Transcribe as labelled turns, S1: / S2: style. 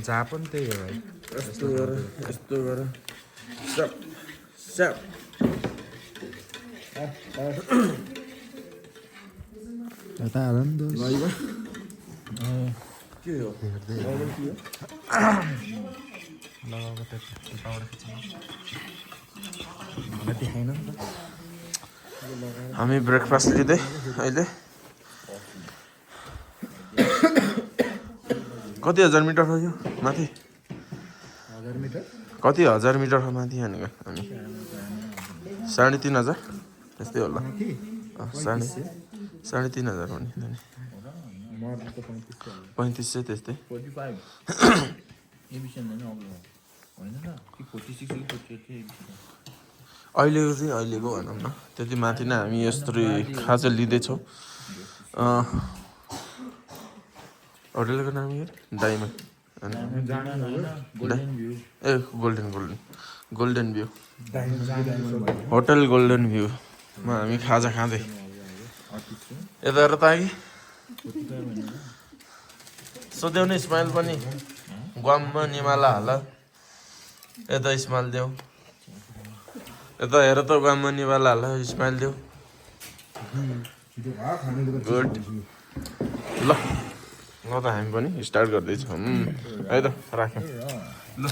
S1: जहाँ पनि त्यही हो भाइ
S2: यस्तो गर सब सब
S1: यता हाल नि दोस्त
S2: के हो
S1: लगाएको त्यताबाट खिच्नु मलाई देखाइन नि त
S2: हामी ब्रेकफास्ट लिँदै अहिले कति हजार मिटर हो यो माथि
S1: 1000 मिटर
S2: कति हजार मिटर हो माथि भनेको हामी 3,500 त्यस्तै होला
S1: माथि
S2: 3,500 हो नि 3500 त्यस्तै अहिलेको चाहिँ अहिलेको भनौँ न त्यति माथि नै हामी यस्तो खाजा लिँदैछौँ होटलको नाम के डायमन्ड ए गोल्डन भ्यू होटल गोल्डन भ्यूमा हामी खाजा खाँदै यता हेर त कि सोध्यौ नि स्माइल पनि ग्वाममा निमाला हाल यता स्माइल देऊ यता हेर त ग्वाममा निमाला हाल स्माइल देऊ गुड ल त हामी पनि स्टार्ट गर्दैछौँ है त राख्यौँ ल